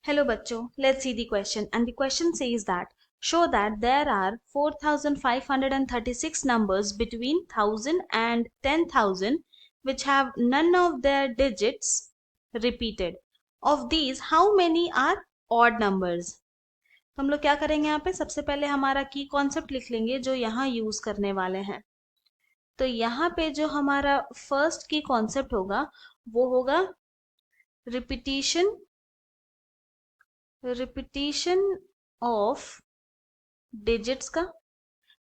Hello bachcho, let's see the question, and the question says that show that there are 4536 numbers between 1000 and 10,000 which have none of their digits repeated. Of these, how many are odd numbers? तो हम लोग क्या करेंगे यहाँ पे सबसे पहले हमारा की कॉन्सेप्ट लिख लेंगे जो यहाँ यूज करने वाले हैं। तो यहाँ पे जो हमारा फर्स्ट की कॉन्सेप्ट होगा वो होगा रिपीटिशन ऑफ डिजिट्स का।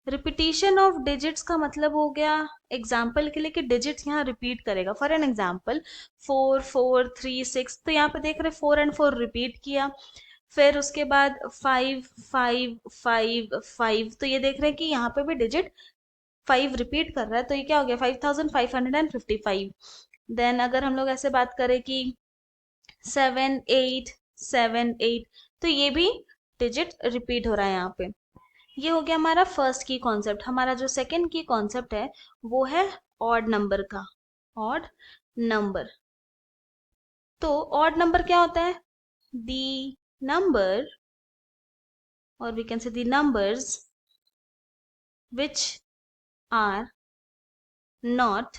रिपीटिशन ऑफ डिजिट्स का मतलब हो गया एग्जाम्पल के लिए कि डिजिट्स यहाँ रिपीट करेगा। फॉर एन एग्जाम्पल 4 4 3 6, तो यहाँ पे देख रहे 4 and 4 रिपीट किया। फिर उसके बाद 5 5 5 5, तो ये देख रहे हैं कि यहाँ पे भी डिजिट 5 रिपीट कर रहा है, तो ये क्या हो गया 5555। देन अगर हम लोग ऐसे बात करें कि 7 8 7 8, तो ये भी डिजिट रिपीट हो रहा है यहाँ पे। ये हो गया हमारा फर्स्ट की कॉन्सेप्ट। हमारा जो सेकंड की कॉन्सेप्ट है वो है ऑड नंबर का। ऑड नंबर, तो ऑड नंबर क्या होता है? दी नंबर, और we can say the numbers which are not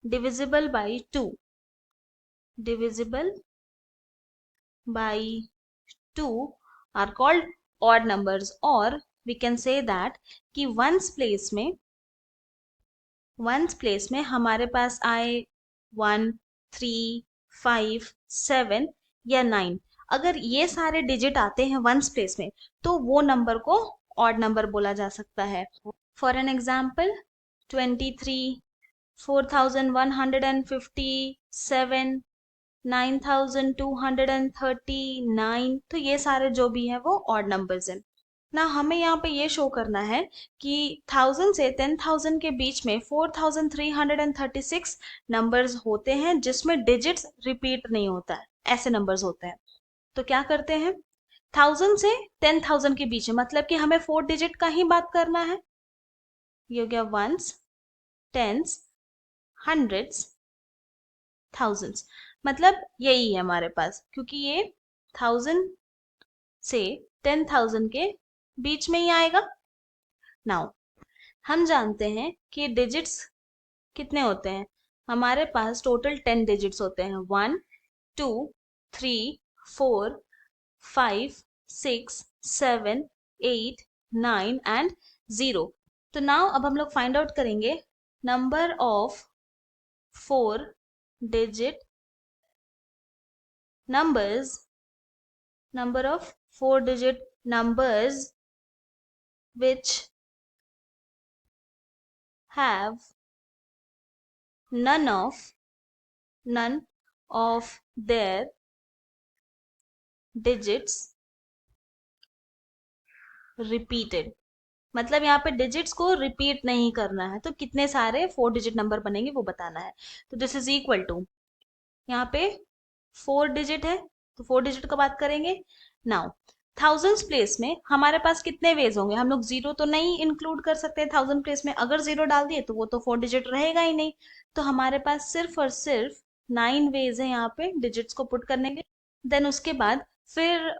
divisible by 2, divisible by 2 are called odd numbers, or we can say that कि वंस प्लेस में हमारे पास आए 1 3 5 7 या 9। अगर ये सारे डिजिट आते हैं वंस प्लेस में तो वो नंबर को ऑड नंबर बोला जा सकता है। फॉर एन एग्जाम्पल 23 4157 9239, तो ये सारे जो भी हैं वो ऑड नंबर्स हैं ना। हमें यहाँ पे ये शो करना है कि 1000 से 10,000 के बीच में 4336 नंबर्स होते हैं जिसमें डिजिट्स रिपीट नहीं होता है, ऐसे नंबर्स होते हैं। तो क्या करते हैं 1000 से 10,000 के बीच में, मतलब कि हमें 4 डिजिट का ही बात करना है। ये हो गया वंस, टेंस, हंड्रेड्स, थाउजेंड्स, मतलब यही है हमारे पास, क्योंकि ये 1000 से 10,000 के बीच में ही आएगा। नाउ हम जानते हैं कि डिजिट्स कितने होते हैं। हमारे पास टोटल 10 डिजिट्स होते हैं, 1 2 3 4 5 6 7 8 9 एंड 0। तो नाउ अब हम लोग फाइंड आउट करेंगे number of 4 digit numbers, number of 4 digit numbers which have none of their digits repeated। मतलब यहाँ पे डिजिट्स को रिपीट नहीं करना है, तो कितने सारे 4 डिजिट नंबर बनेंगे वो बताना है। तो दिस इज इक्वल टू, यहाँ पे 4 डिजिट है तो 4 डिजिट का बात करेंगे। नाउ थाउजेंड्स प्लेस में हमारे पास कितने वेज होंगे? हम लोग जीरो तो नहीं इंक्लूड कर सकते थाउजेंड प्लेस में, अगर जीरो डाल दिए तो वो तो 4 डिजिट रहेगा ही नहीं। तो हमारे पास सिर्फ और सिर्फ 9 वेज है यहाँ पे डिजिट्स को पुट करने के। देन उसके बाद फिर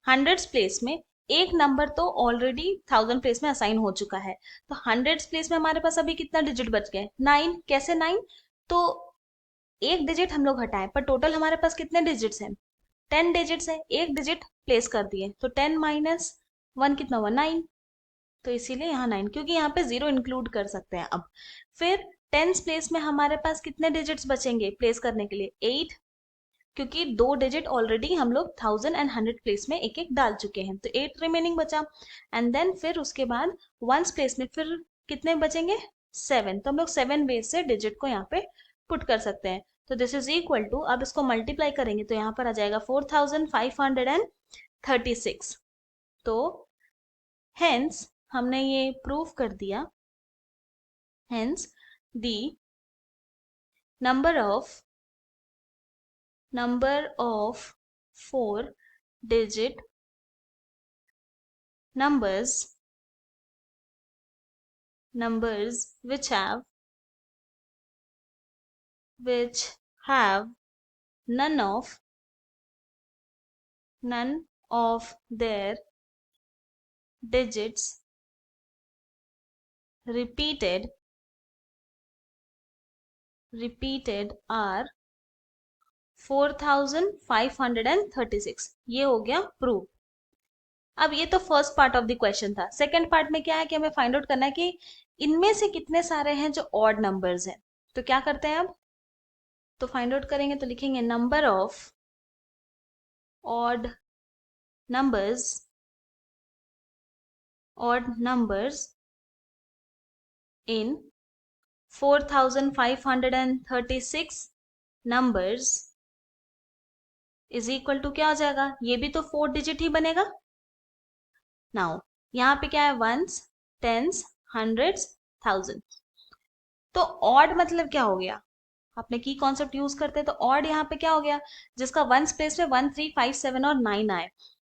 हंड्रेड्स प्लेस में एक नंबर तो ऑलरेडी थाउजेंड प्लेस में असाइन हो चुका है, तो हंड्रेड्स प्लेस में हमारे पास अभी कितना डिजिट बच गए? 9। कैसे 9? तो एक डिजिट हम लोग हटाए पर टोटल हमारे पास कितने डिजिट्स हैं? 10 डिजिट्स है, एक डिजिट प्लेस कर दिए तो 10 माइनस 1 कितना हुआ? 9। तो इसीलिए यहाँ 9, क्योंकि यहाँ पे जीरो इंक्लूड कर सकते हैं। अब फिर टेंस प्लेस में हमारे पास कितने डिजिट्स बचेंगे प्लेस करने के लिए? 8, क्योंकि दो डिजिट ऑलरेडी हम लोग 1000 एंड 100 प्लेस में एक एक डाल चुके हैं, तो 8 रिमेनिंग बचा। एंड देन फिर उसके बाद वंस प्लेस में फिर कितने बचेंगे? 7। तो हम लोग 7 वेज से डिजिट को यहाँ पे पुट कर सकते हैं। तो दिस इज इक्वल टू, अब इसको मल्टीप्लाई करेंगे तो यहाँ पर आ जाएगा 4536। तो हेंस हमने ये प्रूव कर दिया, hence the number of 4 digit numbers which have none of none of their digits repeated are 4536। ये हो गया प्रूव। अब ये तो first part of the question था। सेकंड पार्ट में क्या है कि हमें फाइंड आउट करना है कि इनमें से कितने सारे हैं जो ऑड नंबर्स हैं। तो क्या करते हैं अब, तो फाइंड आउट करेंगे तो लिखेंगे number of odd numbers in 4536 numbers is equal to क्या हो जाएगा, ये भी तो 4 डिजिट ही बनेगा। नाउ यहाँ पे क्या है, वंस, टेंस, हंड्रेड्स, थाउजेंड। तो ऑड मतलब क्या हो गया, आपने की कॉन्सेप्ट यूज करते हैं तो ऑड यहाँ पे क्या हो गया, जिसका वंस प्लेस में 1 3 5 7 और 9 आए।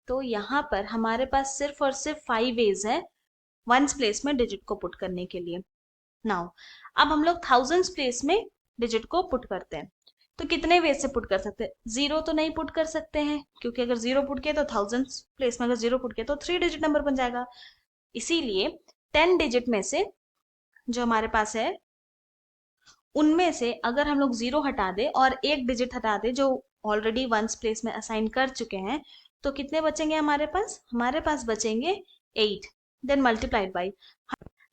तो यहाँ पर हमारे पास सिर्फ और सिर्फ 5 वेज है वंस प्लेस में डिजिट को पुट करने के लिए। नाउ अब हम लोग थाउजेंड्स प्लेस में डिजिट को पुट करते हैं। तो कितने वे से पुट कर सकते हैं, जीरो तो नहीं पुट कर सकते हैं, क्योंकि अगर जीरो पुट किया तो थाउजेंड्स प्लेस में अगर जीरो पुट किया तो 3 डिजिट नंबर बन जाएगा। इसीलिए 10 डिजिट में से जो हमारे पास है उनमें से अगर हम लोग जीरो हटा दे और एक डिजिट हटा दे जो ऑलरेडी वंस प्लेस में असाइन कर चुके हैं, तो कितने बचेंगे हमारे पास बचेंगे 8। Then multiplied by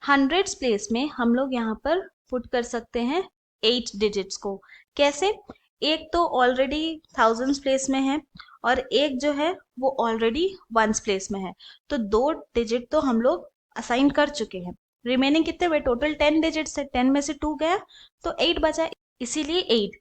hundreds place में हम लोग यहाँ पर पुट कर सकते हैं 8 डिजिट्स को। कैसे, एक तो ऑलरेडी थाउजेंड्स प्लेस में है और एक जो है वो ऑलरेडी वंस प्लेस में है, तो 2 डिजिट तो हम लोग असाइन कर चुके हैं। रिमेनिंग कितने हुए, टोटल 10 डिजिट्स है, 10 में से 2 गया तो 8 बचा, इसीलिए 8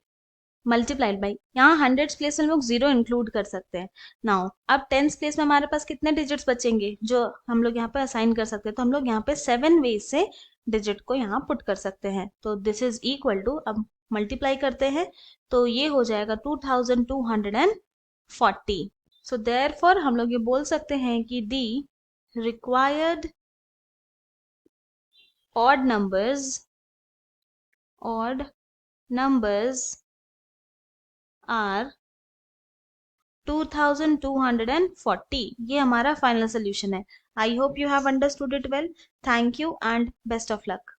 मल्टीप्लाइड बाई यहाँ हंड्रेड्स प्लेस में हम लोग जीरो इंक्लूड कर सकते हैं। नाउ अब टेंस प्लेस में हमारे पास कितने डिजिट्स बचेंगे जो हम लोग यहाँ पे असाइन कर सकते हैं, तो हम लोग यहाँ पे 7 वेज से डिजिट को यहाँ पुट कर सकते हैं। तो दिस इज इक्वल टू, अब मल्टीप्लाई करते हैं तो ये हो जाएगा 2240। सो देयरफॉर हम लोग ये बोल सकते हैं कि the required odd numbers are 2240। ये हमारा फाइनल सोल्यूशन है। I hope you have understood it well. Thank you and best of luck.